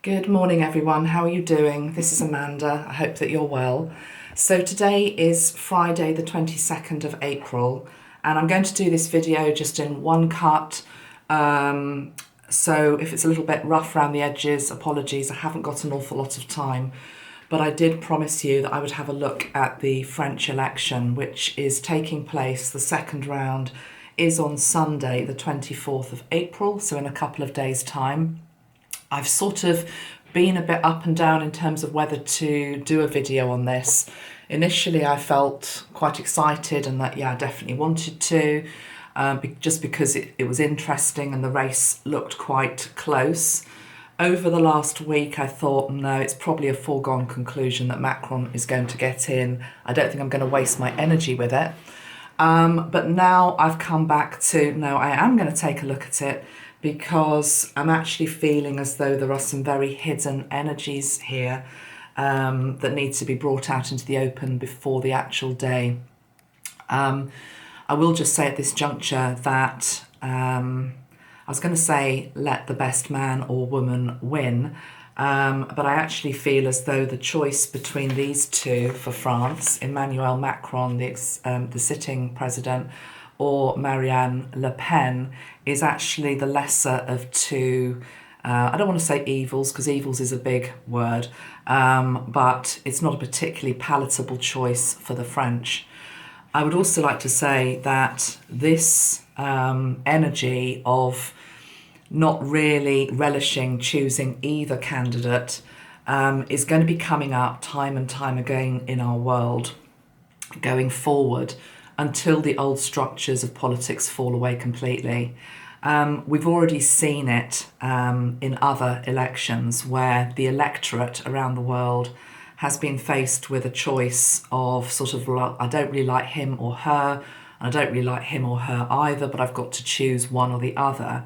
Good morning, everyone. How are you doing? This is Amanda. I hope that you're well. So today is Friday, the 22nd of April, and I'm going to do this video just in one cut. So if it's a little bit rough around the edges, apologies. I haven't got an awful lot of time, but I did promise you that I would have a look at the French election, which is taking place. The second round is on Sunday, the 24th of April, so in a couple of days' time. I've sort of been a bit up and down in terms of whether to do a video on this. Initially, I felt quite excited and that, I definitely wanted to, just because it was interesting and the race looked quite close. Over the last week, I thought, no, it's probably a foregone conclusion that Macron is going to get in. I don't think I'm going to waste my energy with it. But now I've come back to, no, I am going to take a look at it, because I'm actually feeling as though there are some very hidden energies here that need to be brought out into the open before the actual day. I will just say at this juncture that I was going to say let the best man or woman win, but I actually feel as though the choice between these two for France, Emmanuel Macron, the sitting president, or Marine Le Pen, is actually the lesser of two, I don't want to say evils, because evils is a big word, but it's not a particularly palatable choice for the French. I would also like to say that this energy of not really relishing choosing either candidate is going to be coming up time and time again in our world going forward, until the old structures of politics fall away completely. We've already seen it in other elections where the electorate around the world has been faced with a choice of sort of, I don't really like him or her, and I don't really like him or her either, but I've got to choose one or the other.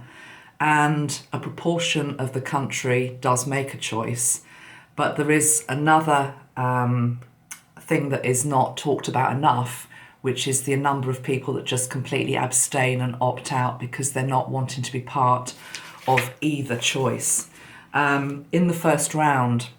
And a proportion of the country does make a choice, but there is another thing that is not talked about enough, which is the number of people that just completely abstain and opt out because they're not wanting to be part of either choice. In the first round,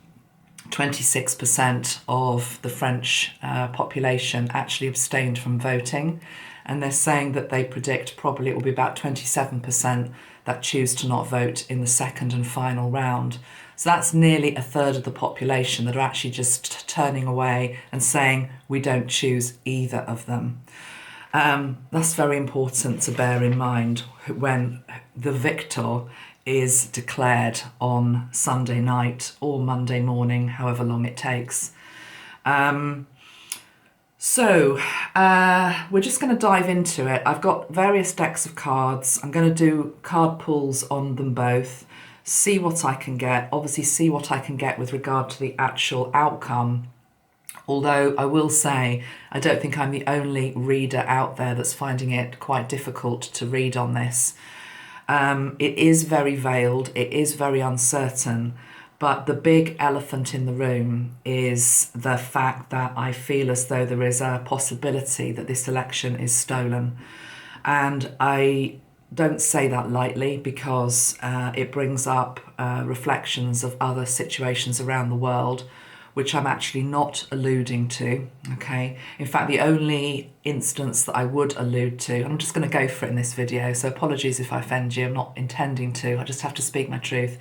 26% of the French population actually abstained from voting, and they're saying that they predict probably it will be about 27% that choose to not vote in the second and final round. So that's nearly a third of the population that are actually just turning away and saying, we don't choose either of them. That's very important to bear in mind when the victor is declared on Sunday night or Monday morning, however long it takes. So we're just going to dive into it. I've got various decks of cards. I'm going to do card pulls on them both, see what I can get, obviously see what I can get with regard to the actual outcome. Although I will say, I don't think I'm the only reader out there that's finding it quite difficult to read on this. It is very veiled, it is very uncertain, but the big elephant in the room is the fact that I feel as though there is a possibility that this election is stolen. And I don't say that lightly, because it brings up reflections of other situations around the world, which I'm actually not alluding to, okay? In fact, the only instance that I would allude to, and I'm just going to go for it in this video, so apologies if I offend you, I'm not intending to, I just have to speak my truth.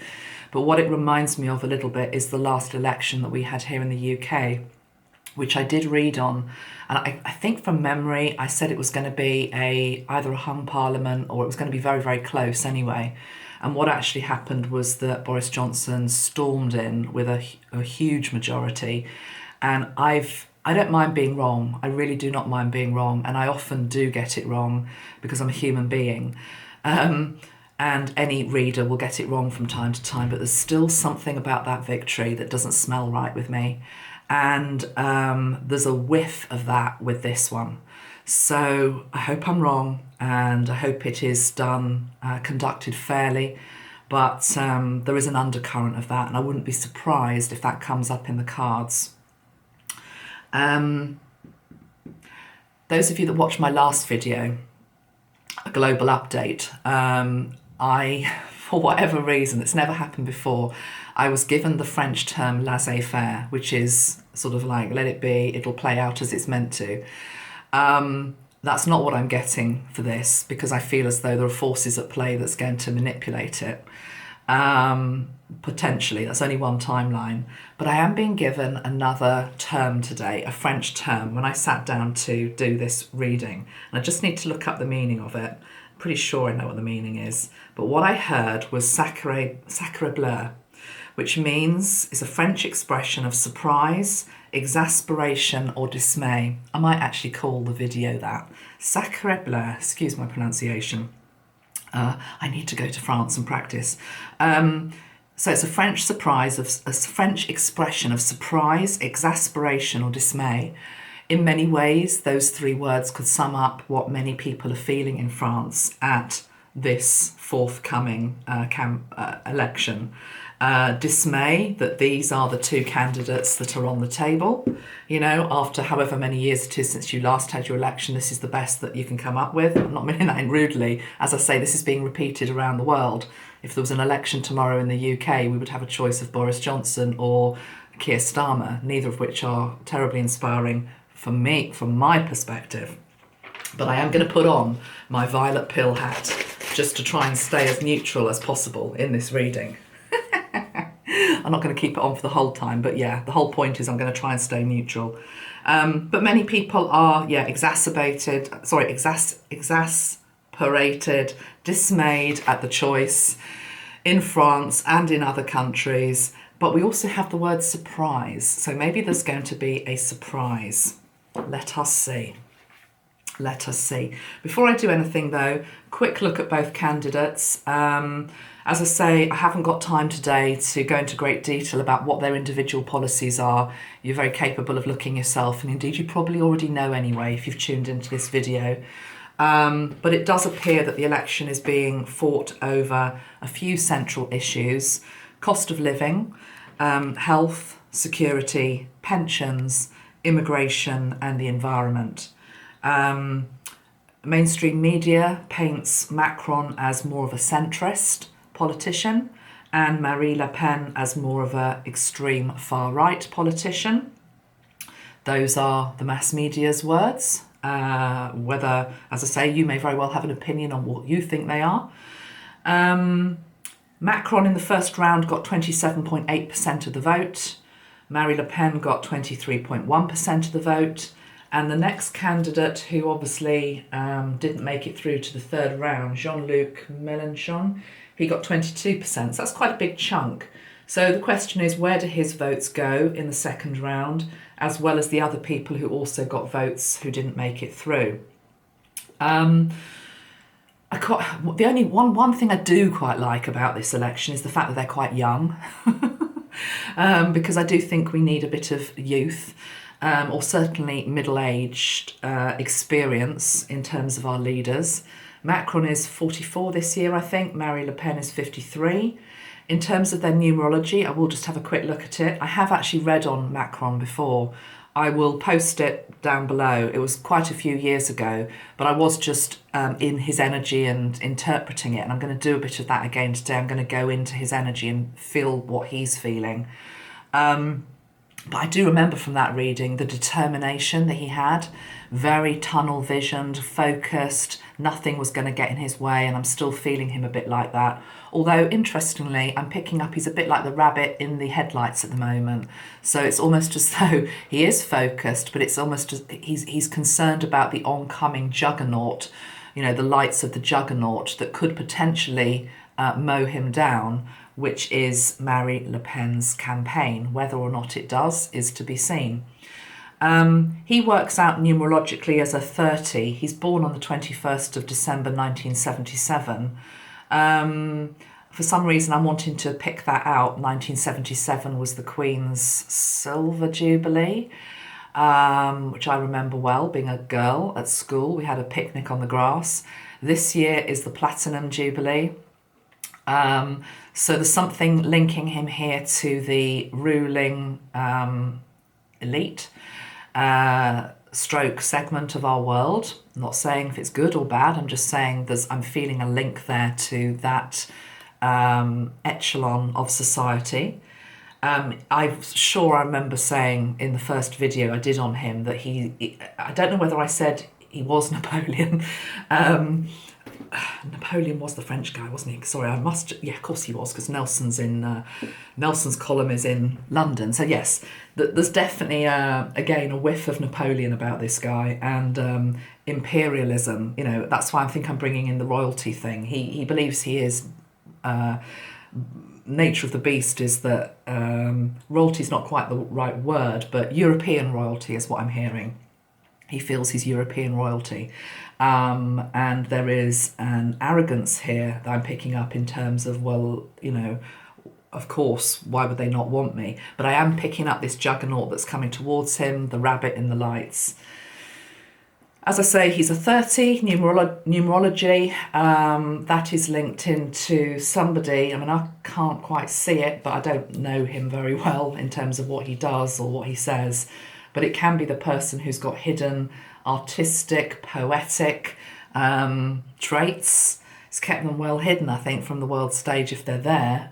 But what it reminds me of a little bit is the last election that we had here in the UK, which I did read on, and I think from memory I said it was going to be either a hung parliament or it was going to be very, very close anyway. And what actually happened was that Boris Johnson stormed in with a huge majority, and I don't mind being wrong. I really do not mind being wrong, and I often do get it wrong because I'm a human being. And any reader will get it wrong from time to time, but there's still something about that victory that doesn't smell right with me. And there's a whiff of that with this one. So I hope I'm wrong, and I hope it is done, conducted fairly, but there is an undercurrent of that, and I wouldn't be surprised if that comes up in the cards. Those of you that watched my last video, a global update, I for whatever reason, it's never happened before, I was given the French term laissez-faire, which is sort of like, let it be, it'll play out as it's meant to. That's not what I'm getting for this, because I feel as though there are forces at play that's going to manipulate it. Potentially, that's only one timeline. But I am being given another term today, a French term, when I sat down to do this reading. And I just need to look up the meaning of it. I'm pretty sure I know what the meaning is. But what I heard was Sacre Bleu, which is a French expression of surprise, exasperation or dismay. I might actually call the video that. Sacre Bleu, excuse my pronunciation. I need to go to France and practice. So it's a French French expression of surprise, exasperation or dismay. In many ways, those three words could sum up what many people are feeling in France at this forthcoming election. Dismay that these are the two candidates that are on the table. You know, after however many years it is since you last had your election, this is the best that you can come up with. I'm not meaning that in rudely. As I say, this is being repeated around the world. If there was an election tomorrow in the UK, we would have a choice of Boris Johnson or Keir Starmer, neither of which are terribly inspiring for me, from my perspective. But I am going to put on my violet pill hat just to try and stay as neutral as possible in this reading. I'm not going to keep it on for the whole time, but yeah, the whole point is I'm going to try and stay neutral. But many people are, exasperated, dismayed at the choice in France and in other countries. But we also have the word surprise. So maybe there's going to be a surprise. Let us see. Let us see. Before I do anything though, quick look at both candidates. As I say, I haven't got time today to go into great detail about what their individual policies are. You're very capable of looking yourself, and indeed you probably already know anyway if you've tuned into this video. But it does appear that the election is being fought over a few central issues: cost of living, health, security, pensions, immigration, and the environment. Mainstream media paints Macron as more of a centrist politician and Marine Le Pen as more of an extreme far-right politician. Those are the mass media's words. Whether, as I say, you may very well have an opinion on what you think they are. Macron in the first round got 27.8% of the vote. Marine Le Pen got 23.1% of the vote. And the next candidate, who obviously didn't make it through to the third round, Jean-Luc Mélenchon, he got 22%. So that's quite a big chunk. So the question is, where do his votes go in the second round, as well as the other people who also got votes who didn't make it through? The only one thing I do quite like about this election is the fact that they're quite young, because I do think we need a bit of youth. Or certainly middle-aged experience in terms of our leaders. Macron is 44 this year, I think. Marine Le Pen is 53. In terms of their numerology, I will just have a quick look at it. I have actually read on Macron before. I will post it down below. It was quite a few years ago, but I was just in his energy and interpreting it, and I'm going to do a bit of that again today. I'm going to go into his energy and feel what he's feeling. But I do remember from that reading the determination that he had, very tunnel visioned, focused, nothing was going to get in his way, and I'm still feeling him a bit like that. Although, interestingly, I'm picking up he's a bit like the rabbit in the headlights at the moment. So it's almost as though he is focused, but it's almost as he's concerned about the oncoming juggernaut, the lights of the juggernaut that could potentially mow him down, which is Marine Le Pen's campaign. Whether or not it does is to be seen. He works out numerologically as a 30. He's born on the 21st of December 1977. For some reason, I'm wanting to pick that out. 1977 was the Queen's Silver Jubilee, which I remember well, being a girl at school. We had a picnic on the grass. This year is the Platinum Jubilee. So there's something linking him here to the ruling elite stroke segment of our world. I'm not saying if it's good or bad, I'm just saying I'm feeling a link there to that echelon of society. I'm sure I remember saying in the first video I did on him that I don't know whether I said he was Napoleon. Napoleon was the French guy, wasn't he? Sorry, yeah, of course he was, because Nelson's column is in London. So yes, there's definitely, again, a whiff of Napoleon about this guy, and imperialism. You know, that's why I think I'm bringing in the royalty thing. He believes he is... nature of the beast is that royalty is not quite the right word, but European royalty is what I'm hearing. He feels he's European royalty. And there is an arrogance here that I'm picking up in terms of, well, you know, of course, why would they not want me? But I am picking up this juggernaut that's coming towards him, the rabbit in the lights. As I say, he's a 30, numerology. That is linked into somebody. I mean, I can't quite see it, but I don't know him very well in terms of what he does or what he says. But it can be the person who's got hidden artistic, poetic traits. It's kept them well hidden, I think, from the world stage if they're there.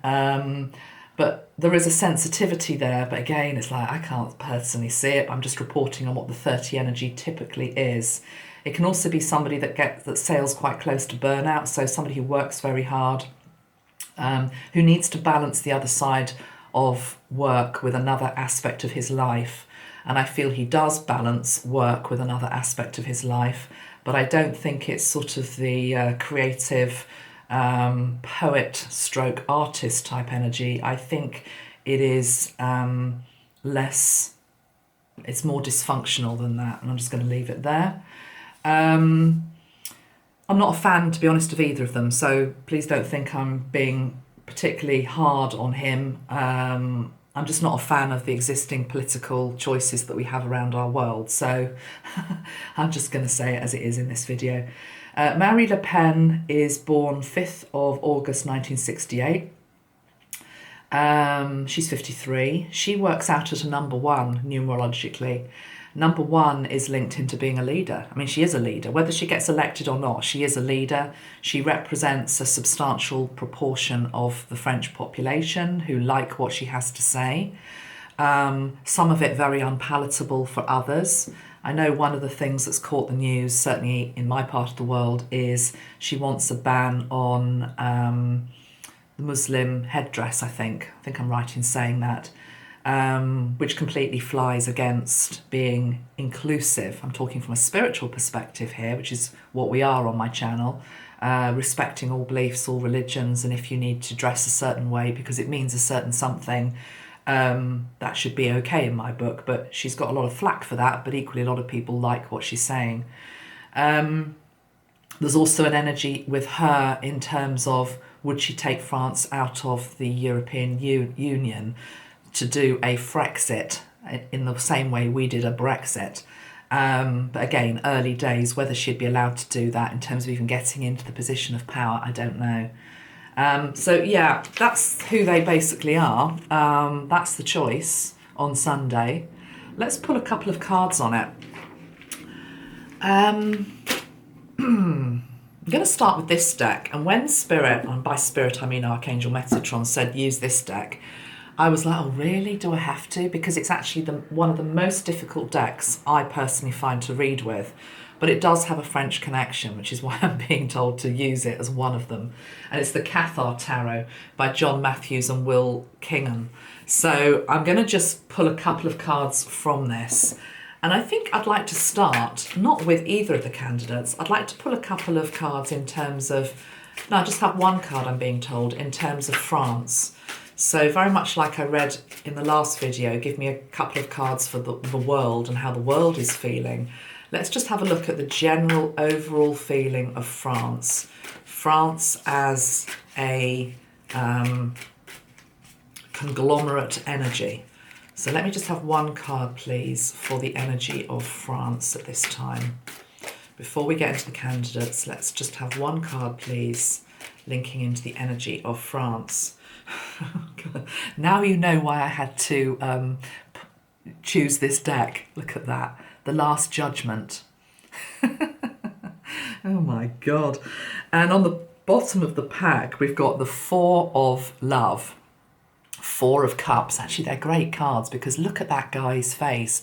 But there is a sensitivity there. But again, it's like, I can't personally see it. I'm just reporting on what the 30 energy typically is. It can also be somebody that sails quite close to burnout. So somebody who works very hard, who needs to balance the other side of work with another aspect of his life. And I feel he does balance work with another aspect of his life, but I don't think it's sort of the creative poet stroke artist type energy. I think it is it's more dysfunctional than that, and I'm just going to leave it there. I'm not a fan, to be honest, of either of them, so please don't think I'm being particularly hard on him. I'm just not a fan of the existing political choices that we have around our world. So I'm just going to say it as it is in this video. Marie Le Pen is born 5th of August 1968. She's 53. She works out at a number 1 numerologically. Number 1 is linked into being a leader. I mean, she is a leader. Whether she gets elected or not, she is a leader. She represents a substantial proportion of the French population who like what she has to say. Some of it very unpalatable for others. I know one of the things that's caught the news, certainly in my part of the world, is she wants a ban on the Muslim headdress, I think. I think I'm right in saying that. Which completely flies against being inclusive. I'm talking from a spiritual perspective here, which is what we are on my channel, respecting all beliefs, all religions, and if you need to dress a certain way because it means a certain something, that should be okay in my book. But she's got a lot of flack for that, but equally a lot of people like what she's saying. There's also an energy with her in terms of, would she take France out of the European Union to do a Frexit in the same way we did a Brexit. But again, early days, whether she'd be allowed to do that in terms of even getting into the position of power, I don't know. So yeah, that's who they basically are. That's the choice on Sunday. Let's pull a couple of cards on it. I'm going to start with this deck. And when Spirit, and by Spirit I mean Archangel Metatron, said use this deck, I was like, oh, really? Do I have to? Because it's actually one of the most difficult decks I personally find to read with. But it does have a French connection, which is why I'm being told to use it as one of them. And it's the Cathar Tarot by John Matthews and Will Kingham. So I'm going to just pull a couple of cards from this. And I think I'd like to start, not with either of the candidates. I'd like to pull a couple of cards in terms of, no, I just have one card, I'm being told, in terms of France. So very much like I read in the last video, give me a couple of cards for the world and how the world is feeling. Let's just have a look at the general overall feeling of France. France as a conglomerate energy. So let me just have one card, please, for the energy of France at this time. Before we get into the candidates, let's just have one card, please, linking into the energy of France. Now you know why I had to choose this deck. Look at that. The Last Judgement. Oh my God. And on the bottom of the pack, we've got the Four of Love, Four of Cups. Actually, they're great cards because look at that guy's face.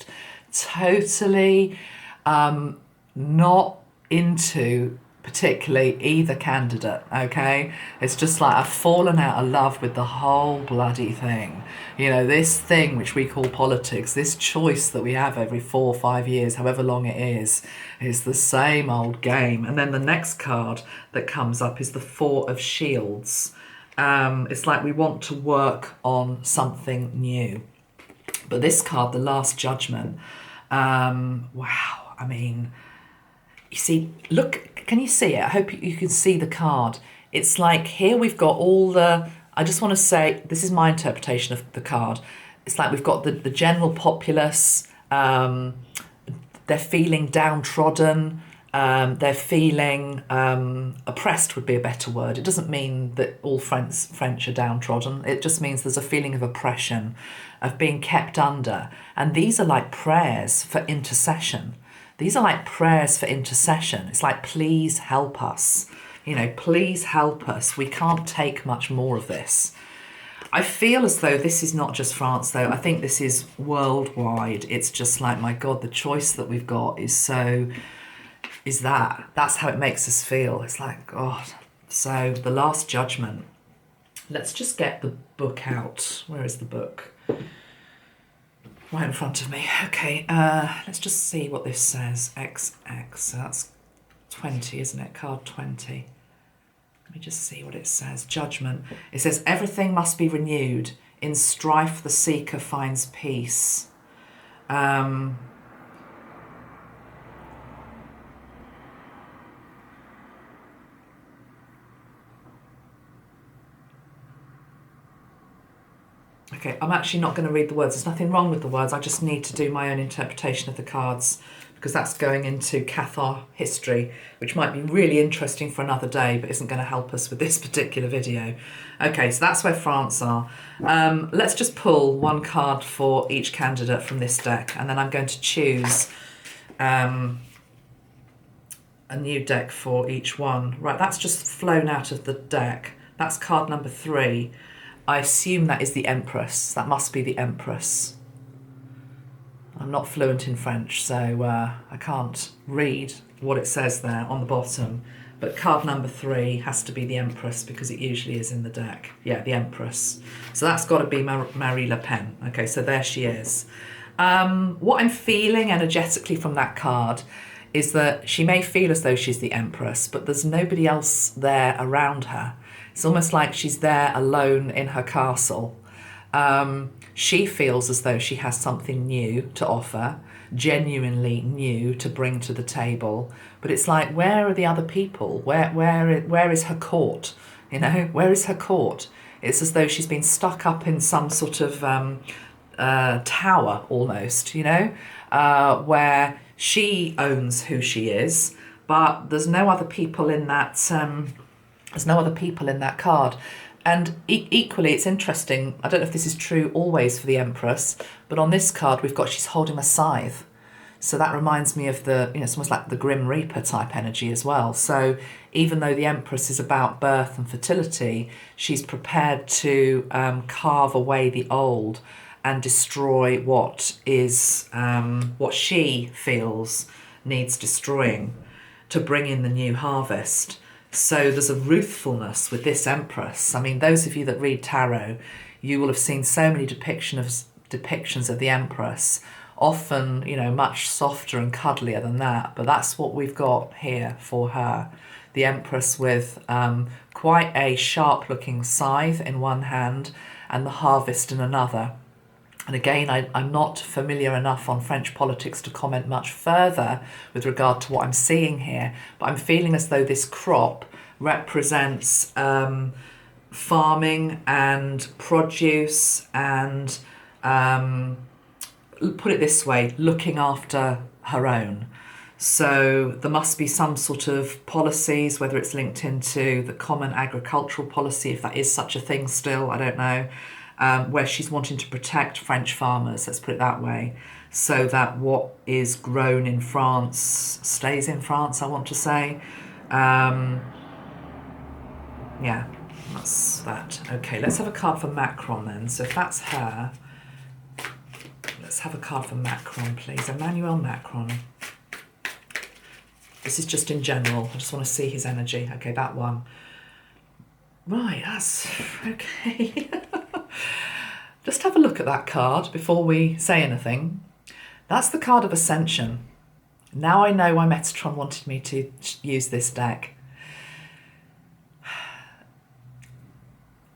Totally not into particularly either candidate, okay? It's just like I've fallen out of love with the whole bloody thing. You know, this thing which we call politics, this choice that we have every 4 or 5 years, however long it is the same old game. And then the next card that comes up is the Four of Shields. It's like we want to work on something new. But this card, the Last Judgment, wow, I mean, you see, look, can you see it? I hope you can see the card. It's like here we've got all the, I just want to say, this is my interpretation of the card. It's like we've got the general populace, they're feeling downtrodden, they're feeling oppressed would be a better word. It doesn't mean that all French are downtrodden. It just means there's a feeling of oppression, of being kept under. And these are like prayers for intercession. These are like prayers for intercession. It's like, please help us. You know, please help us. We can't take much more of this. I feel as though this is not just France, though. I think this is worldwide. It's just like, my God, the choice that we've got is that's how it makes us feel. It's like, God. So the Last Judgment. Let's just get the book out. Where is the book? Right in front of me. Okay, let's just see what this says. XX, so that's 20, isn't it? Card 20. Let me just see what it says. Judgment. It says, everything must be renewed. In strife, the seeker finds peace. Okay, I'm actually not going to read the words. There's nothing wrong with the words. I just need to do my own interpretation of the cards because that's going into Cathar history, which might be really interesting for another day, but isn't going to help us with this particular video. Okay, so that's where France are. Let's just pull one card for each candidate from this deck, and then I'm going to choose a new deck for each one. Right, that's just flown out of the deck. That's card number 3. I assume that is the Empress. That must be the Empress. I'm not fluent in French, so I can't read what it says there on the bottom. But card number 3 has to be the Empress because it usually is in the deck. Yeah, the Empress. So that's got to be Marie Le Pen. Okay, so there she is. What I'm feeling energetically from that card is that she may feel as though she's the Empress, but there's nobody else there around her. It's almost like she's there alone in her castle. She feels as though she has something new to offer, genuinely new to bring to the table. But it's like, where are the other people? Where is her court? You know, where is her court? It's as though she's been stuck up in some sort of tower almost, you know, where she owns who she is, but there's no other people in that. There's no other people in that card. And equally, it's interesting. I don't know if this is true always for the Empress, but on this card, we've got she's holding a scythe. So that reminds me of the, you know, it's almost like the Grim Reaper type energy as well. So even though the Empress is about birth and fertility, she's prepared to carve away the old and destroy what is, what she feels needs destroying to bring in the new harvest. So there's a ruthfulness with this Empress. I mean, those of you that read tarot, you will have seen so many depictions of the Empress, often, you know, much softer and cuddlier than that. But that's what we've got here for her. The Empress with quite a sharp-looking scythe in one hand and the harvest in another. And again, I'm not familiar enough on French politics to comment much further with regard to what I'm seeing here, but I'm feeling as though this crop represents farming and produce and, put it this way, looking after her own. So there must be some sort of policies, whether it's linked into the common agricultural policy, if that is such a thing still, I don't know. Where she's wanting to protect French farmers, let's put it that way, so that what is grown in France stays in France, I want to say. Yeah, that's that. Okay, let's have a card for Macron then. So if that's her, let's have a card for Macron, please. Emmanuel Macron. This is just in general. I just want to see his energy. Okay, that one. Right, that's okay. Just have a look at that card before we say anything. That's the card of Ascension. Now I know why Metatron wanted me to use this deck.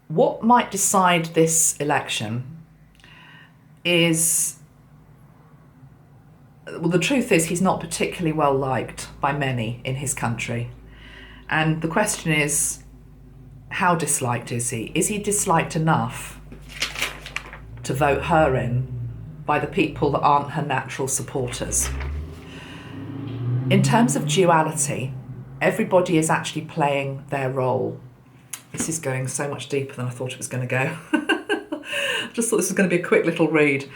What might decide this election is, well, the truth is he's not particularly well liked by many in his country. And the question is, how disliked is he? Is he disliked enough to vote her in by the people that aren't her natural supporters? In terms of duality, everybody is actually playing their role. This is going so much deeper than I thought it was going to go. Just thought this was going to be a quick little read.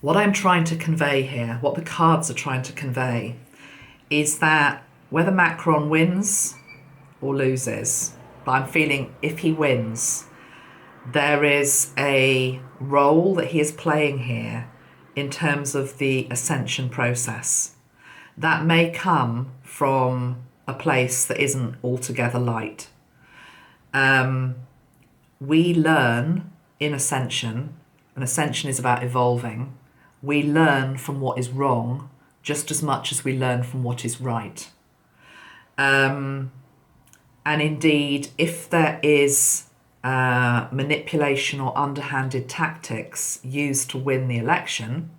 What I'm trying to convey here, what the cards are trying to convey, is that whether Macron wins or loses, but I'm feeling if he wins, there is a role that he is playing here in terms of the ascension process. That may come from a place that isn't altogether light. We learn in ascension, and ascension is about evolving, we learn from what is wrong just as much as we learn from what is right. And indeed, if there is manipulation or underhanded tactics used to win the election,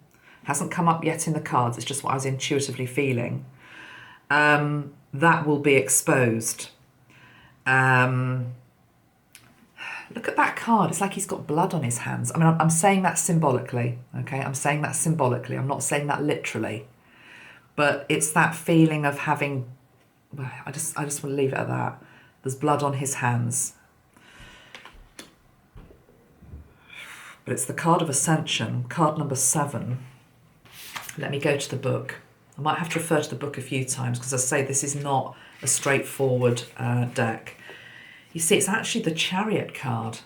hasn't come up yet in the cards, it's just what I was intuitively feeling, that will be exposed. Look at that card. It's like he's got blood on his hands. I mean, I'm saying that symbolically, okay? I'm saying that symbolically. I'm not saying that literally. But it's that feeling of having... I just want to leave it at that. There's blood on his hands. But it's the card of Ascension, card number 7. Let me go to the book. I might have to refer to the book a few times because, as I say, this is not a straightforward deck. You see, it's actually the Chariot card.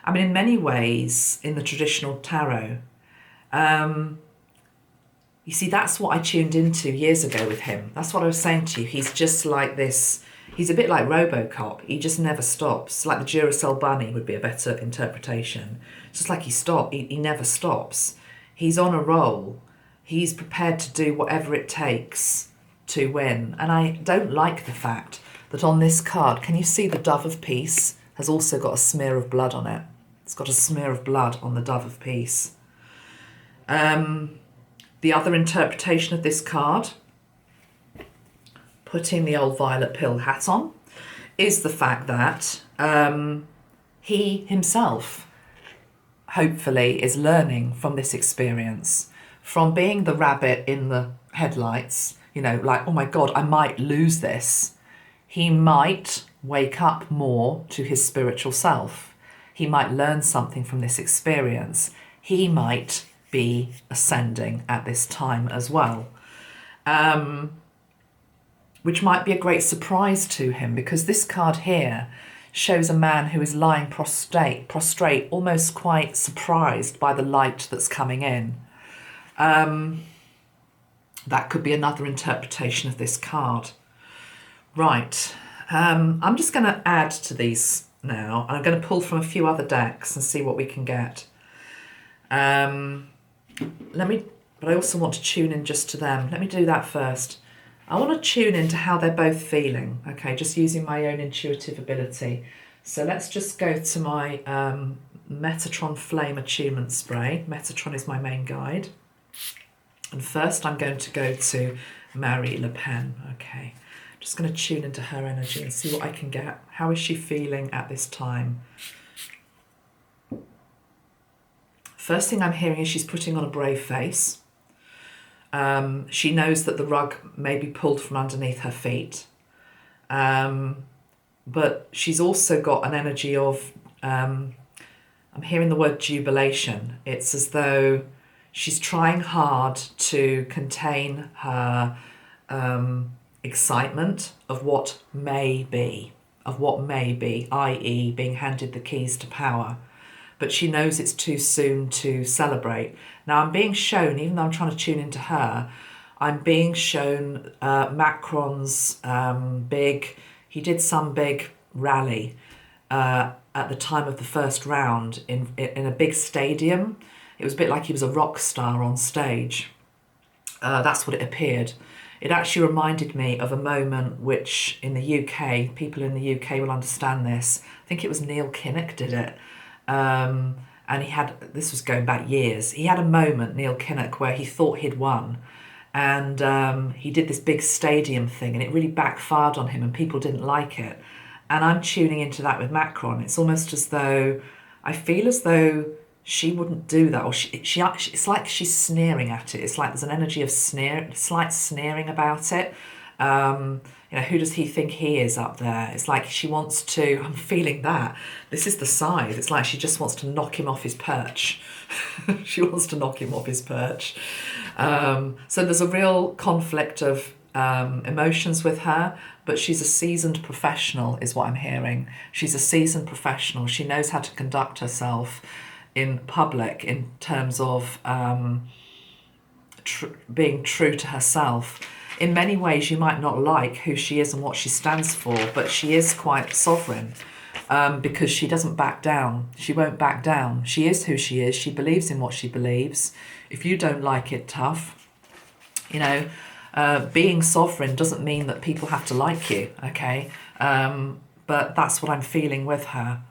I mean, in many ways, in the traditional tarot, you see, that's what I tuned into years ago with him. That's what I was saying to you. He's just like this. He's a bit like RoboCop. He just never stops. Like the Duracell bunny would be a better interpretation. It's just like he never stops. He's on a roll. He's prepared to do whatever it takes to win. And I don't like the fact that on this card, can you see the Dove of Peace has also got a smear of blood on it? It's got a smear of blood on the Dove of Peace. The other interpretation of this card, putting the old violet pill hat on, is the fact that he himself, hopefully, is learning from this experience, from being the rabbit in the headlights, you know, like, oh my God, I might lose this. He might wake up more to his spiritual self. He might learn something from this experience. He might be ascending at this time as well, which might be a great surprise to him, because this card here shows a man who is lying prostrate, almost quite surprised by the light that's coming in. That could be another interpretation of this card. Right, I'm just going to add to these now, and I'm going to pull from a few other decks and see what we can get. But I also want to tune in just to them. Let me do that first. I want to tune into how they're both feeling, okay, just using my own intuitive ability. So let's just go to my Metatron Flame Attunement Spray. Metatron is my main guide. And first I'm going to go to Marie Le Pen, okay. Just going to tune into her energy and see what I can get. How is she feeling at this time? First thing I'm hearing is she's putting on a brave face. She knows that the rug may be pulled from underneath her feet. But she's also got an energy of, I'm hearing the word jubilation. It's as though she's trying hard to contain her excitement of what may be, i.e. being handed the keys to power. But she knows it's too soon to celebrate. Now I'm being shown, even though I'm trying to tune into her, I'm being shown Macron's he did some big rally at the time of the first round in a big stadium. It was a bit like he was a rock star on stage. That's what it appeared. It actually reminded me of a moment which in the UK, people in the UK will understand this. I think it was Neil Kinnock did it. And this was going back years, he had a moment, Neil Kinnock, where he thought he'd won. And he did this big stadium thing and it really backfired on him and people didn't like it. And I'm tuning into that with Macron. It's almost as though, I feel as though she wouldn't do that, or it's like she's sneering at it. It's like there's an energy of slight sneering about it. Who does he think he is up there? It's like she wants to, I'm feeling that. This is the side. It's like she just wants to knock him off his perch. She wants to knock him off his perch. So there's a real conflict of emotions with her, but she's a seasoned professional is what I'm hearing. She's a seasoned professional. She knows how to conduct herself in public in terms of being true to herself. In many ways, you might not like who she is and what she stands for, but she is quite sovereign because she doesn't back down. She won't back down. She is who she is. She believes in what she believes. If you don't like it, tough. Being sovereign doesn't mean that people have to like you, okay? But that's what I'm feeling with her.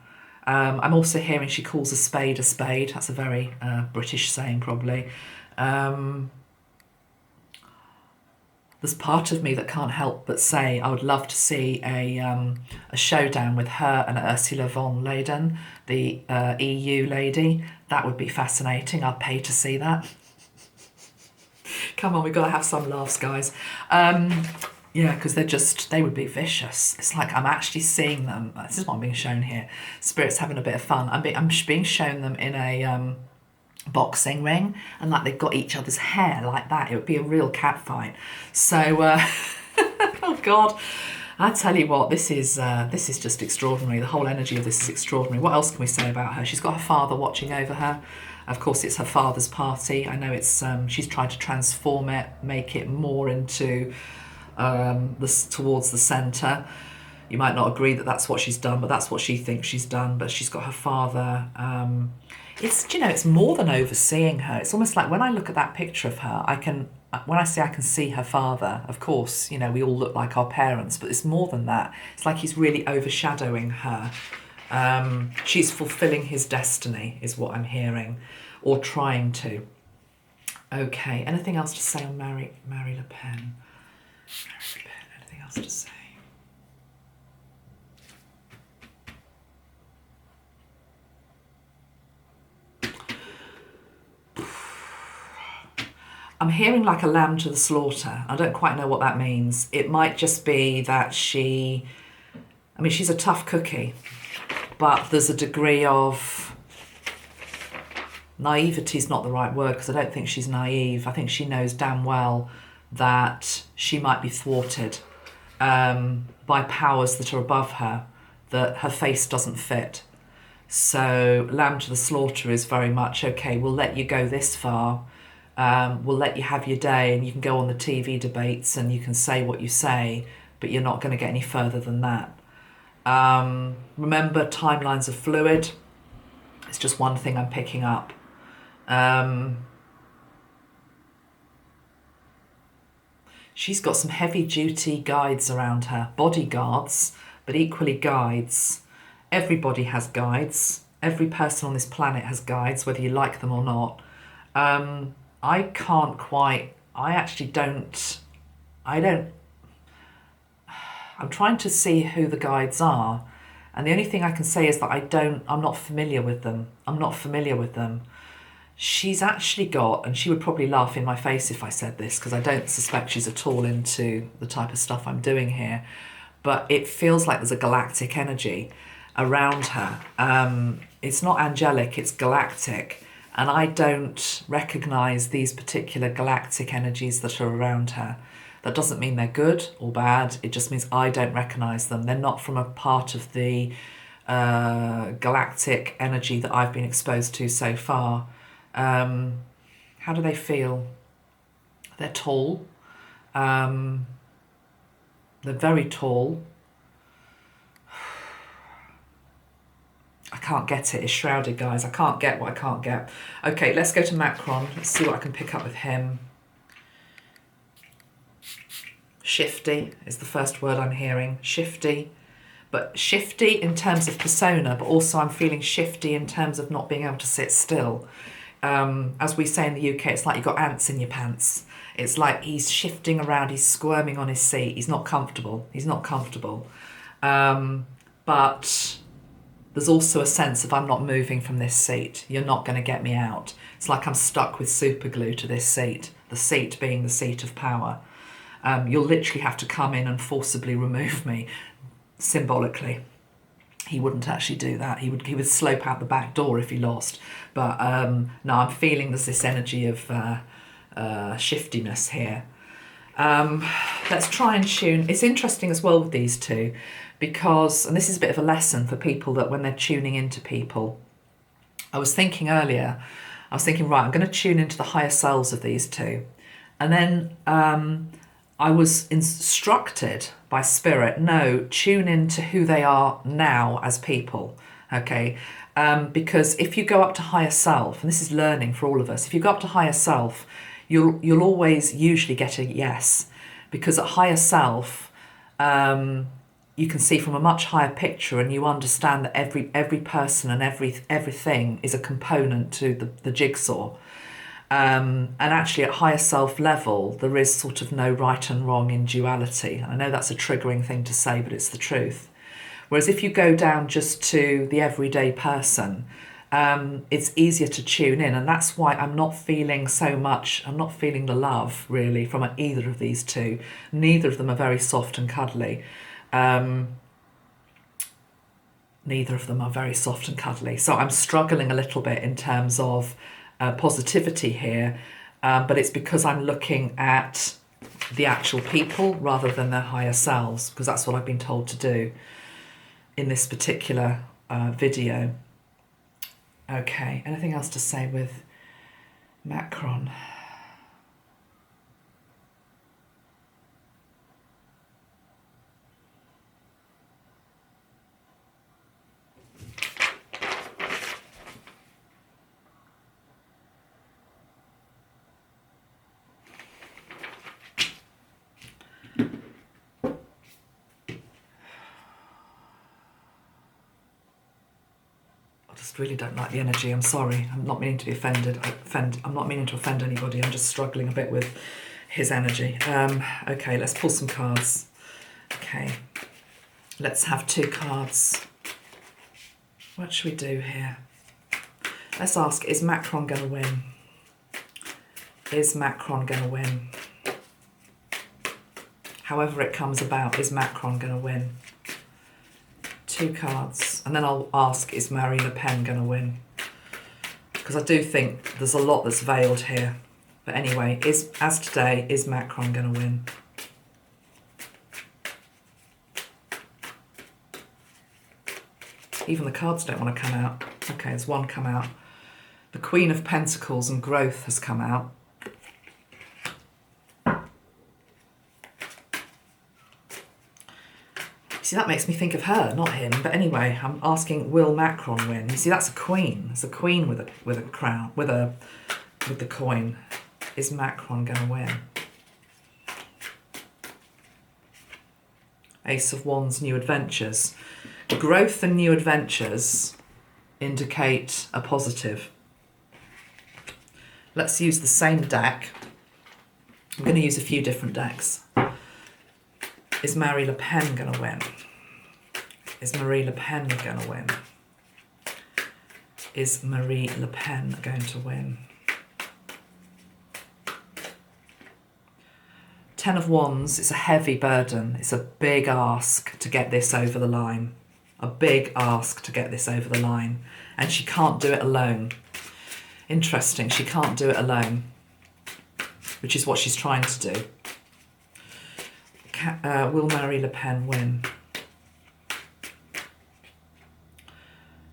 I'm also hearing she calls a spade a spade. That's a very British saying, probably. There's part of me that can't help but say I would love to see a showdown with her and Ursula von Leyen, the EU lady. That would be fascinating. I'd pay to see that. Come on, we've got to have some laughs, guys. Yeah, because they would be vicious. It's like I'm actually seeing them. This is what I'm being shown here. Spirit's having a bit of fun. I'm being shown them in a boxing ring, and like they've got each other's hair like that. It would be a real cat fight. So, oh God, I tell you what, this is just extraordinary. The whole energy of this is extraordinary. What else can we say about her? She's got her father watching over her. Of course, it's her father's party. I know it's she's tried to transform it, make it more into towards the centre. You might not agree that that's what she's done, but that's what she thinks she's done. But she's got her father. It's more than overseeing her. It's almost like when I look at that picture of her, when I say I can see her father, of course, we all look like our parents, but it's more than that. It's like he's really overshadowing her. She's fulfilling his destiny, is what I'm hearing, or trying to. Okay, anything else to say on Marie Le Pen? Anything else to say? I'm hearing like a lamb to the slaughter. I don't quite know what that means. It might just be that she's a tough cookie, but there's a degree of naivety is not the right word, because I don't think she's naive. I think she knows damn well that she might be thwarted by powers that are above her, that her face doesn't fit. So lamb to the slaughter is very much, okay, we'll let you go this far. We'll let you have your day and you can go on the TV debates and you can say what you say, but you're not going to get any further than that. Remember, timelines are fluid. It's just one thing I'm picking up. She's got some heavy duty guides around her, bodyguards, but equally guides. Everybody has guides. Every person on this planet has guides, whether you like them or not. I'm trying to see who the guides are. And the only thing I can say is that I'm not familiar with them. She's actually got, and she would probably laugh in my face if I said this, because I don't suspect she's at all into the type of stuff I'm doing here, but it feels like there's a galactic energy around her. It's not angelic, it's galactic. And I don't recognise these particular galactic energies that are around her. That doesn't mean they're good or bad. It just means I don't recognise them. They're not from a part of the galactic energy that I've been exposed to so far. How do they feel? They're tall. They're very tall. I can't get it. It's shrouded, guys. I can't get what I can't get. Okay, let's go to Macron. Let's see what I can pick up with him. Shifty is the first word I'm hearing. Shifty. But shifty in terms of persona, but also I'm feeling shifty in terms of not being able to sit still. As we say in the UK, it's like you've got ants in your pants. It's like he's shifting around, he's squirming on his seat. He's not comfortable. He's not comfortable. But there's also a sense of I'm not moving from this seat. You're not going to get me out. It's like I'm stuck with super glue to this seat, the seat being the seat of power. You'll literally have to come in and forcibly remove me, symbolically. He wouldn't actually do that. He would slope out the back door if he lost. But no, I'm feeling there's this energy of shiftiness here. Let's try and tune. It's interesting as well with these two because, and this is a bit of a lesson for people that when they're tuning into people, I was thinking earlier, right, I'm going to tune into the higher selves of these two. And then I was instructed by Spirit, no, tune into who they are now as people, okay? Because if you go up to higher self, and this is learning for all of us, if you go up to higher self, you'll always usually get a yes, because at higher self, you can see from a much higher picture, and you understand that every person and everything is a component to the jigsaw. And actually at higher self level, there is sort of no right and wrong in duality. And I know that's a triggering thing to say, but it's the truth. Whereas if you go down just to the everyday person, it's easier to tune in. And that's why I'm not feeling the love really from either of these two. Neither of them are very soft and cuddly. Neither of them are very soft and cuddly. So I'm struggling a little bit in terms of positivity here, but it's because I'm looking at the actual people rather than their higher selves, because that's what I've been told to do in this particular video. Okay, anything else to say with Macron? Really don't like the energy. I'm sorry. I'm not meaning to be offended. I'm not meaning to offend anybody. I'm just struggling a bit with his energy. Okay, let's pull some cards. Okay, let's have 2 cards. What should we do here? Let's ask, is Macron going to win? Is Macron going to win? However it comes about, is Macron going to win? 2 cards, and then I'll ask, is Marine Le Pen going to win? Because I do think there's a lot that's veiled here. But anyway, as today, is Macron going to win? Even the cards don't want to come out. Okay, there's one come out. The Queen of Pentacles and growth has come out. See, that makes me think of her, not him. But anyway, I'm asking, will Macron win? You see, that's a queen. It's a queen with a crown, with the coin. Is Macron going to win? Ace of Wands, new adventures. Growth and new adventures indicate a positive. Let's use the same deck. I'm going to use a few different decks. Is Marie Le Pen going to win? Is Marie Le Pen going to win? Is Marie Le Pen going to win? 10 of Wands, it's a heavy burden. It's a big ask to get this over the line. A big ask to get this over the line. And she can't do it alone. Interesting, she can't do it alone. Which is what she's trying to do. Will Marie Le Pen win?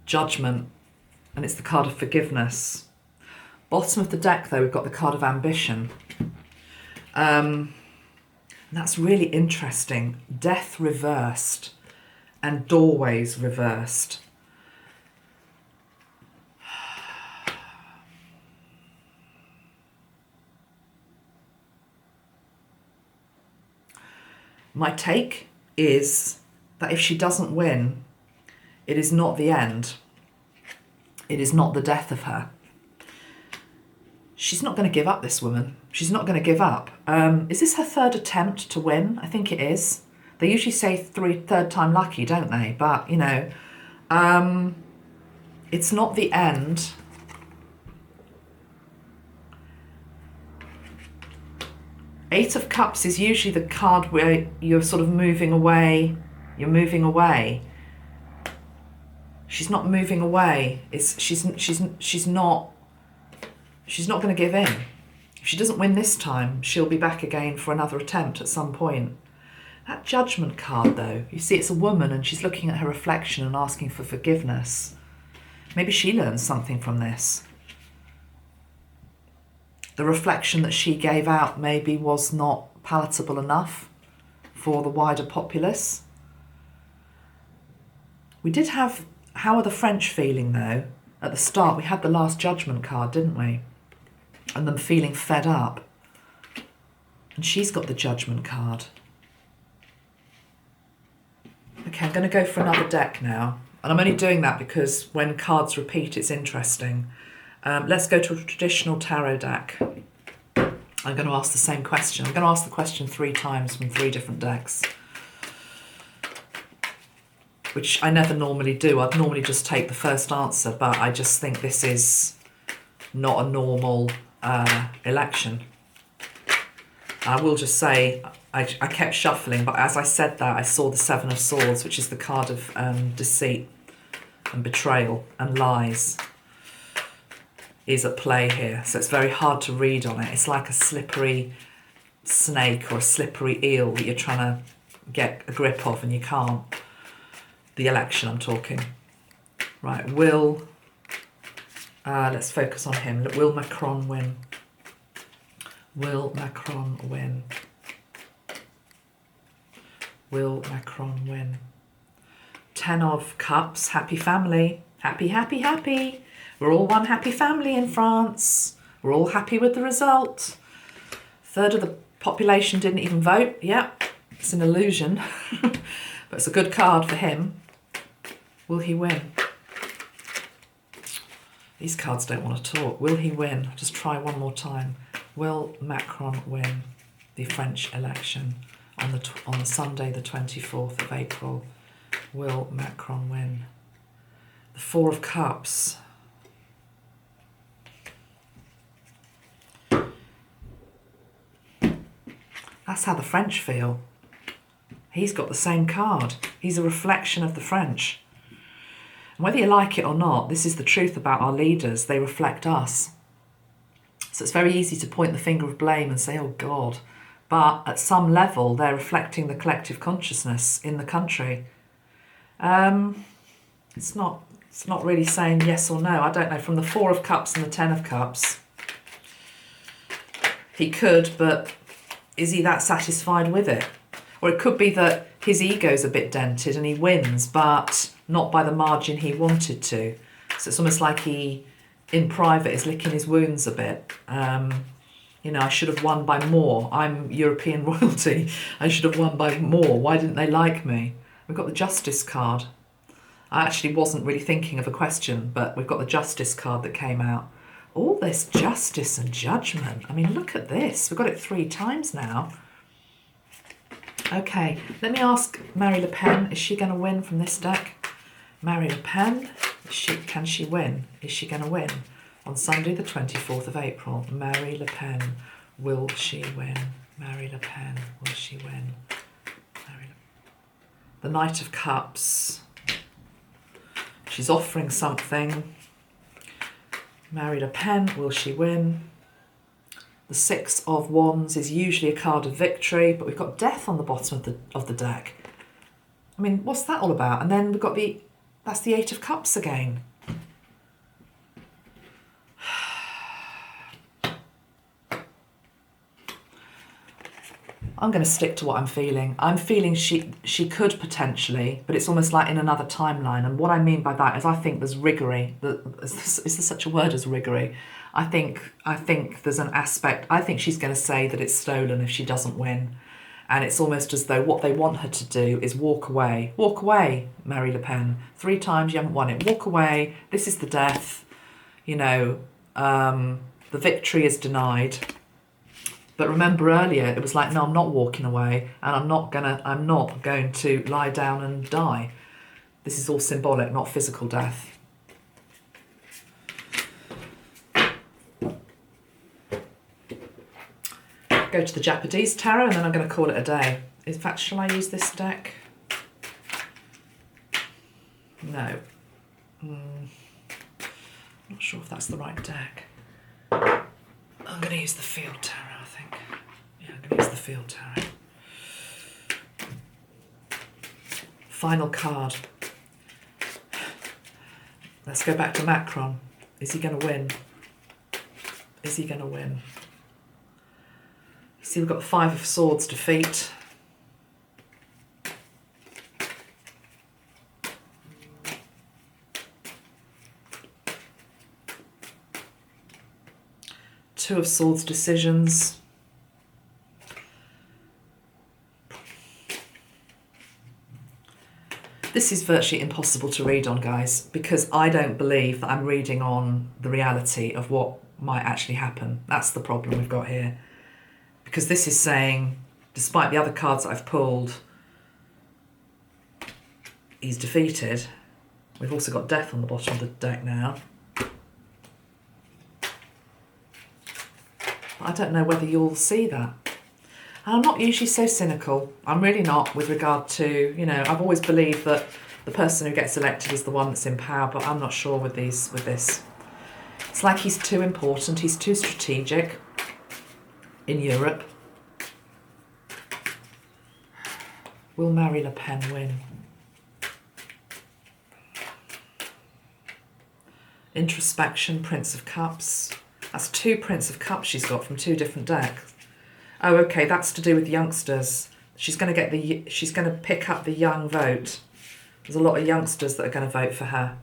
Judgement, and it's the card of forgiveness. Bottom of the deck, though, we've got the card of ambition. And that's really interesting. Death reversed and doorways reversed. My take is that if she doesn't win, it is not the end. It is not the death of her. She's not going to give up, this woman. She's not going to give up. Is this her third attempt to win? I think it is. They usually say third time lucky, don't they? But, you know, it's not the end. Eight of Cups is usually the card where you're sort of moving away. You're moving away. She's not moving away. She's not going to give in. If she doesn't win this time, she'll be back again for another attempt at some point. That Judgment card, though, you see it's a woman and she's looking at her reflection and asking for forgiveness. Maybe she learns something from this. The reflection that she gave out maybe was not palatable enough for the wider populace. We did have, how are the French feeling though? At the start we had the last Judgment card, didn't we? And them feeling fed up. And she's got the Judgment card. Okay, I'm going to go for another deck now. And I'm only doing that because when cards repeat, it's interesting. Let's go to a traditional tarot deck. I'm going to ask the same question. I'm going to ask the question 3 times from 3 different decks, which I never normally do. I'd normally just take the first answer, but I just think this is not a normal election. I will just say I kept shuffling, but as I said that, I saw the 7 of Swords, which is the card of deceit and betrayal and lies, is at play here. So it's very hard to read on it. It's like a slippery snake or a slippery eel that you're trying to get a grip of and you can't. The election I'm talking. Right, let's focus on him. Will Macron win? Will Macron win? Will Macron win? 10 of Cups, happy family. Happy, happy, happy. We're all one happy family in France. We're all happy with the result. 1/3 of the population didn't even vote. Yep, it's an illusion. But it's a good card for him. Will he win? These cards don't want to talk. Will he win? I'll just try one more time. Will Macron win the French election on the Sunday, the 24th of April? Will Macron win? The 4 of Cups. That's how the French feel. He's got the same card. He's a reflection of the French. And whether you like it or not, this is the truth about our leaders. They reflect us. So it's very easy to point the finger of blame and say, oh God. But at some level, they're reflecting the collective consciousness in the country. It's not really saying yes or no. I don't know. From the 4 of Cups and the 10 of Cups, he could, but is he that satisfied with it? Or it could be that his ego's a bit dented and he wins, but not by the margin he wanted to. So it's almost like he, in private, is licking his wounds a bit. You know, I should have won by more. I'm European royalty. I should have won by more. Why didn't they like me? We've got the Justice card. I actually wasn't really thinking of a question, but we've got the Justice card that came out. All this justice and judgment. I mean, look at this. We've got it 3 times now. Okay, let me ask Marie Le Pen. Is she going to win from this deck? Marie Le Pen, can she win? Is she going to win? On Sunday, the 24th of April, Marie Le Pen, will she win? Marie Le Pen, will she win? The Knight of Cups. She's offering something. Marie Le Pen, will she win? The Six of Wands is usually a card of victory, but we've got death on the bottom of the deck. I mean, what's that all about? And then we've got that's the Eight of Cups again. I'm going to stick to what I'm feeling. I'm feeling she could potentially, but it's almost like in another timeline. And what I mean by that is I think there's riggery. Is there such a word as riggery? I think there's an aspect. I think she's going to say that it's stolen if she doesn't win. And it's almost as though what they want her to do is walk away. Walk away, Marie Le Pen. 3 times you haven't won it. Walk away. This is the death. You know, the victory is denied. But remember earlier, it was like, no, I'm not walking away, and I'm not going to lie down and die. This is all symbolic, not physical death. Go to the Japanese tarot, and then I'm going to call it a day. In fact, shall I use this deck? No. Not sure if that's the right deck. I'm going to use the field tarot. It's the field tarot. Final card. Let's go back to Macron. Is he going to win? Is he going to win? You see, we've got the Five of Swords defeat. Two of Swords decisions. This is virtually impossible to read on, guys, because I don't believe that I'm reading on the reality of what might actually happen. That's the problem we've got here. Because this is saying, despite the other cards that I've pulled, he's defeated. We've also got death on the bottom of the deck now. I don't know whether you'll see that. And I'm not usually so cynical. I'm really not with regard to, you know, I've always believed that the person who gets elected is the one that's in power, but I'm not sure with this. It's like he's too important, he's too strategic in Europe. Will Marie Le Pen win? Introspection, Prince of Cups. That's 2 Prince of Cups she's got from 2 different decks. Oh, okay, that's to do with youngsters. She's going to pick up the young vote. There's a lot of youngsters that are going to vote for her.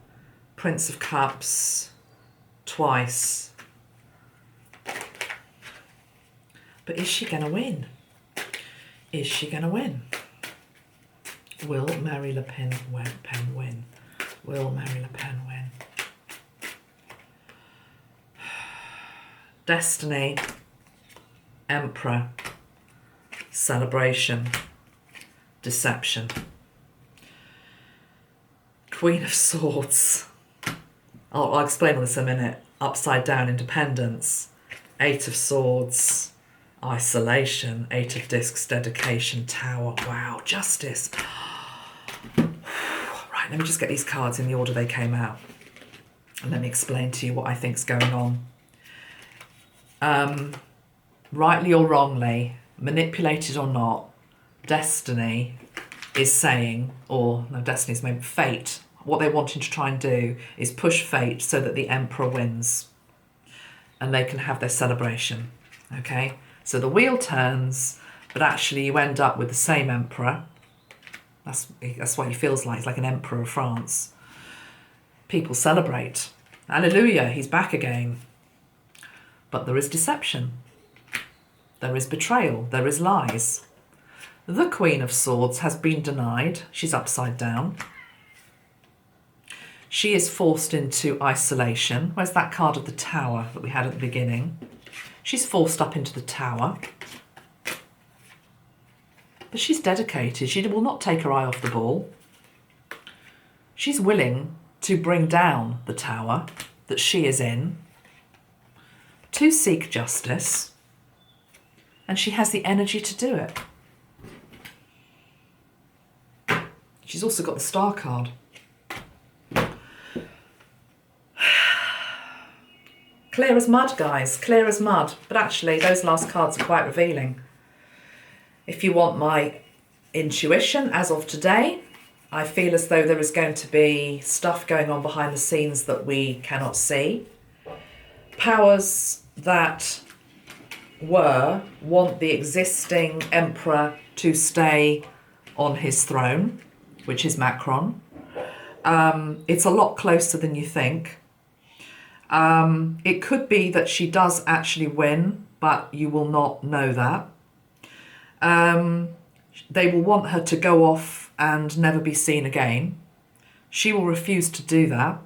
Prince of Cups twice. But is she going to win? Is she going to win? Will Marie Le Pen win? Will Marie Le Pen win? Destiny. Emperor, celebration, deception. Queen of Swords. I'll explain all this in a minute. Upside down, independence. 8 of Swords, isolation. 8 of Discs, dedication, Tower. Wow, justice. Right, let me just get these cards in the order they came out. And let me explain to you what I think's going on. Rightly or wrongly, manipulated or not, destiny is saying, or no, destiny's maybe fate. What they're wanting to try and do is push fate so that the emperor wins and they can have their celebration. Okay, so the wheel turns, but actually you end up with the same emperor. That's what he feels like. He's like an emperor of France. People celebrate. Hallelujah, he's back again. But there is deception. There is betrayal. There is lies. The Queen of Swords has been denied. She's upside down. She is forced into isolation. Where's that card of the Tower that we had at the beginning? She's forced up into the Tower. But she's dedicated. She will not take her eye off the ball. She's willing to bring down the Tower that she is in to seek justice. And she has the energy to do it. She's also got the Star card. Clear as mud, guys, clear as mud. But actually, those last cards are quite revealing. If you want my intuition as of today, I feel as though there is going to be stuff going on behind the scenes that we cannot see. Powers that want the existing emperor to stay on his throne, which is Macron. It's a lot closer than you think. It could be that she does actually win, but you will not know that. They will want her to go off and never be seen again. She will refuse to do that.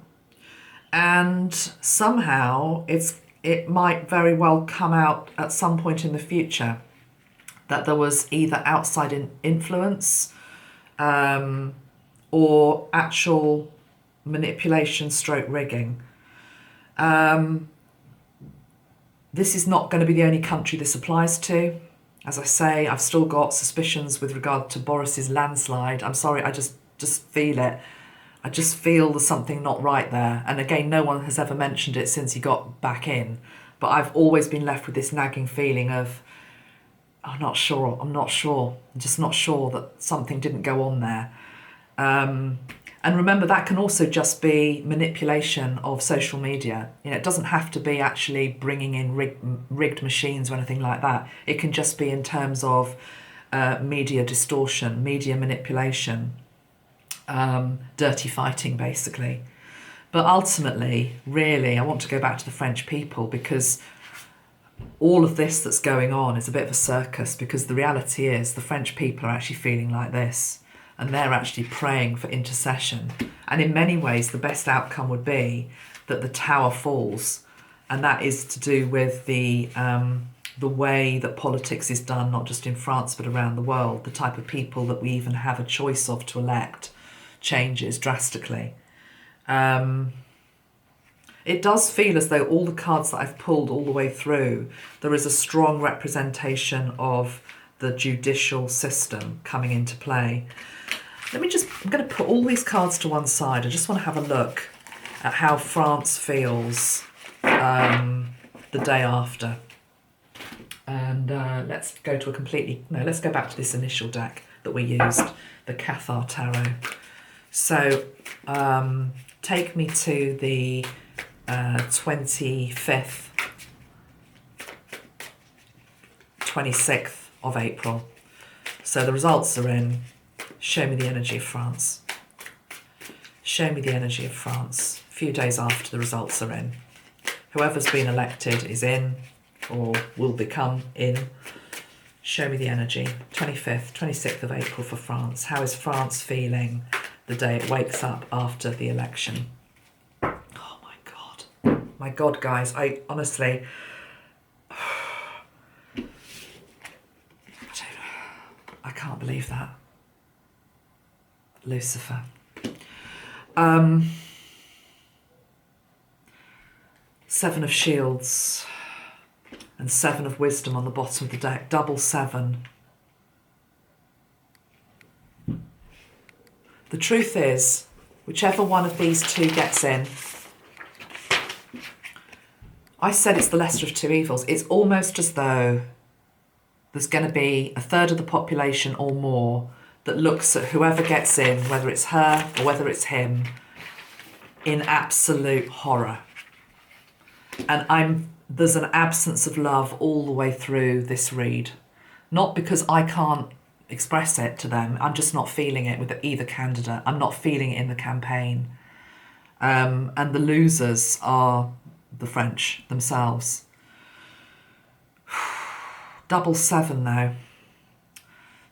And somehow it might very well come out at some point in the future that there was either outside influence or actual manipulation stroke rigging. This is not going to be the only country this applies to. As I say, I've still got suspicions with regard to Boris's landslide. I'm sorry, I just feel it. I just feel there's something not right there. And again, no one has ever mentioned it since he got back in. But I've always been left with this nagging feeling of, I'm not sure. I'm just not sure that something didn't go on there. And remember, that can also just be manipulation of social media. You know, it doesn't have to be actually bringing in rigged machines or anything like that. It can just be in terms of media distortion, media manipulation, dirty fighting, basically. But ultimately, really, I want to go back to the French people, because all of this that's going on is a bit of a circus, because the reality is the French people are actually feeling like this, and they're actually praying for intercession. And in many ways, the best outcome would be that the tower falls, and that is to do with the way that politics is done, not just in France, but around the world. The type of people that we even have a choice of to elect changes drastically. It does feel as though all the cards that I've pulled all the way through, there is a strong representation of the judicial system coming into play. I'm going to put all these cards to one side. I just want to have a look at how France feels the day after. And let's go back to this initial deck that we used, the Cathar Tarot. So take me to the 25th, 26th of April. So the results are in. Show me the energy of France. Show me the energy of France. A few days after the results are in. Whoever's been elected is in or will become in. Show me the energy. 25th, 26th of April for France. How is France feeling the day it wakes up after the election? Oh my God. My God, guys, I honestly... I can't believe that. Lucifer. Seven of Shields and Seven of Wisdom on the bottom of the deck. Double seven. The truth is, whichever one of these two gets in, I said it's the lesser of two evils. It's almost as though there's going to be a third of the population or more that looks at whoever gets in, whether it's her or whether it's him, in absolute horror. And there's an absence of love all the way through this read. Not because I can't express it to them, I'm just not feeling it with either candidate. I'm not feeling it in the campaign. And the losers are the French themselves. Double seven now.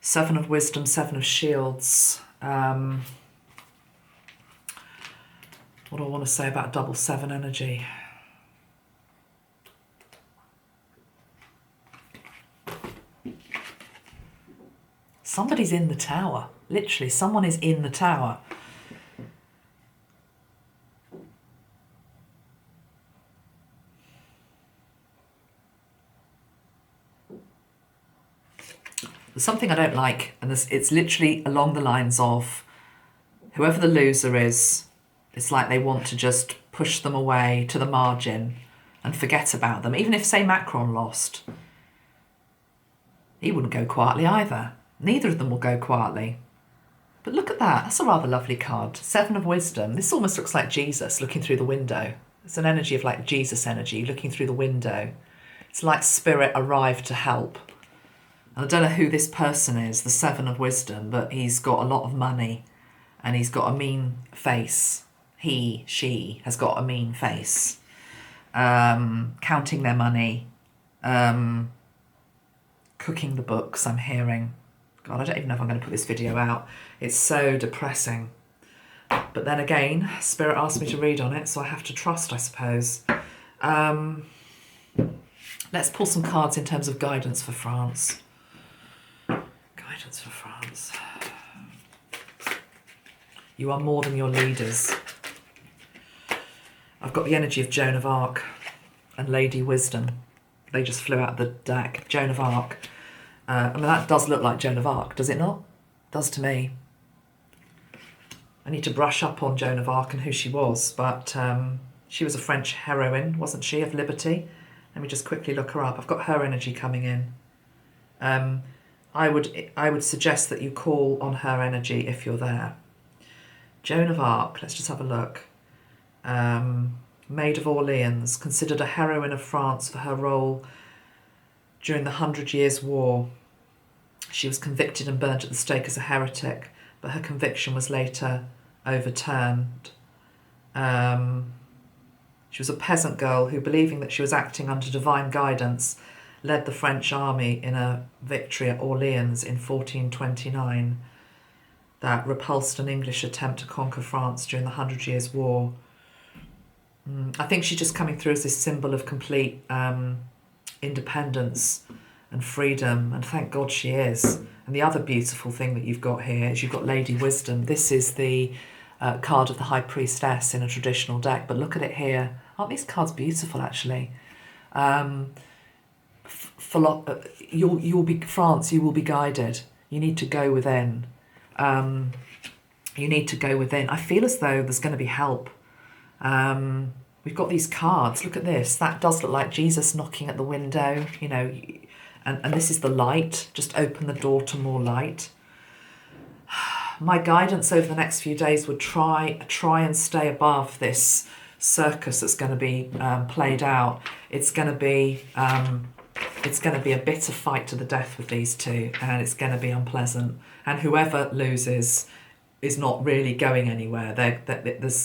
Seven of Wisdom, Seven of Shields. What do I want to say about double seven energy? Somebody's in the tower. Literally, someone is in the tower. There's something I don't like, and it's literally along the lines of whoever the loser is, it's like they want to just push them away to the margin and forget about them. Even if, say, Macron lost, he wouldn't go quietly either. Neither of them will go quietly. But look at that. That's a rather lovely card. Seven of Wisdom. This almost looks like Jesus looking through the window. It's an energy of like Jesus energy looking through the window. It's like Spirit arrived to help. And I don't know who this person is, the Seven of Wisdom, but he's got a lot of money and he's got a mean face. He, she has got a mean face. Counting their money. Cooking the books, I'm hearing. God, I don't even know if I'm going to put this video out. It's so depressing. But then again, Spirit asked me to read on it, so I have to trust, I suppose. Let's pull some cards in terms of guidance for France. Guidance for France. You are more than your leaders. I've got the energy of Joan of Arc and Lady Wisdom. They just flew out of the deck. Joan of Arc. I mean, that does look like Joan of Arc, does it not? Does to me. I need to brush up on Joan of Arc and who she was, but she was a French heroine, wasn't she, of liberty? Let me just quickly look her up. I've got her energy coming in. I would suggest that you call on her energy if you're there. Joan of Arc, let's just have a look. Maid of Orleans, considered a heroine of France for her role during the 100 Years' War. She was convicted and burnt at the stake as a heretic, but her conviction was later overturned. She was a peasant girl who, believing that she was acting under divine guidance, led the French army in a victory at Orleans in 1429 that repulsed an English attempt to conquer France during the 100 Years' War. I think she's just coming through as this symbol of complete independence and freedom, and thank God she is. And the other beautiful thing that you've got here is you've got Lady Wisdom. This is the card of the High Priestess in a traditional deck, but look at it here. Aren't these cards beautiful, actually? You'll be France. You will be guided. You need to go within. You need to go within. I feel as though there's going to be help. We've got these cards. Look at this. That does look like Jesus knocking at the window, you know, and this is the light. Just open the door to more light. My guidance over the next few days would try and stay above this circus that's going to be played out. It's going to be a bitter fight to the death with these two, and it's going to be unpleasant. And whoever loses is not really going anywhere. There's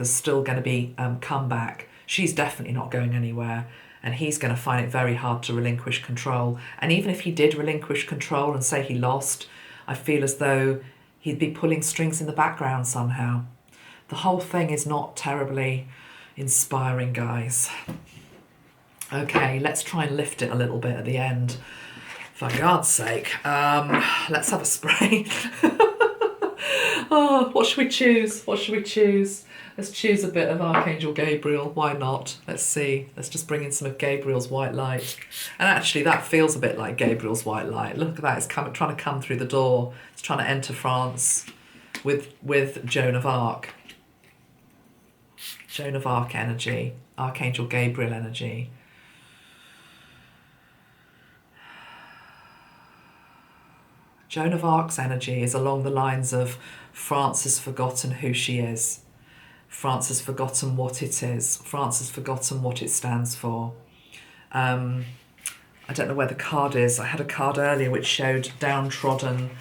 still going to be comeback. She's definitely not going anywhere, and he's going to find it very hard to relinquish control. And even if he did relinquish control and say he lost, I feel as though he'd be pulling strings in the background somehow. The whole thing is not terribly inspiring, guys. Okay, let's try and lift it a little bit at the end. For God's sake. Let's have a spray. Oh, what should we choose? What should we choose? Let's choose a bit of Archangel Gabriel. Why not? Let's see. Let's just bring in some of Gabriel's white light. And actually, that feels a bit like Gabriel's white light. Look at that. It's trying to come through the door. It's trying to enter France with Joan of Arc. Joan of Arc energy. Archangel Gabriel energy. Joan of Arc's energy is along the lines of France has forgotten who she is. France has forgotten what it is. France has forgotten what it stands for. I don't know where the card is. I had a card earlier which showed downtrodden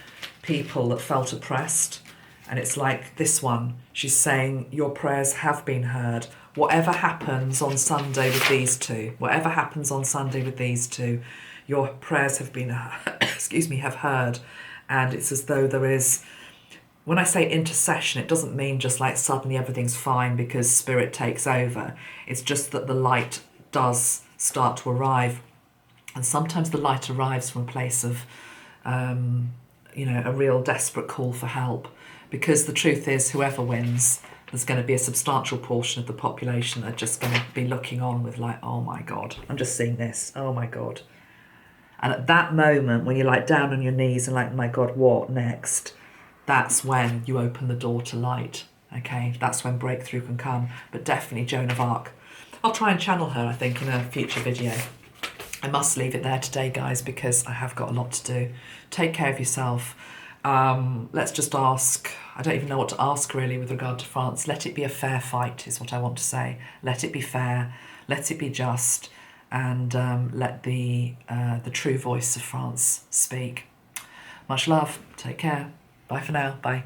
people that felt oppressed. And it's like this one. She's saying, your prayers have been heard. Whatever happens on Sunday with these two, whatever happens on Sunday with these two, your prayers have been, have heard. And it's as though there is, when I say intercession, it doesn't mean just like suddenly everything's fine because spirit takes over. It's just that the light does start to arrive. And sometimes the light arrives from a place of, a real desperate call for help. Because the truth is, whoever wins, there's going to be a substantial portion of the population that are just going to be looking on with like, oh my God, I'm just seeing this. Oh my God. And at that moment, when you're like down on your knees and like, my God, what next? That's when you open the door to light, okay? That's when breakthrough can come. But definitely Joan of Arc. I'll try and channel her, I think, in a future video. I must leave it there today, guys, because I have got a lot to do. Take care of yourself. Let's just ask, I don't even know what to ask really with regard to France. Let it be a fair fight is what I want to say. Let it be fair, let it be just, and let the true voice of France speak. Much love. Take care. Bye for now. Bye.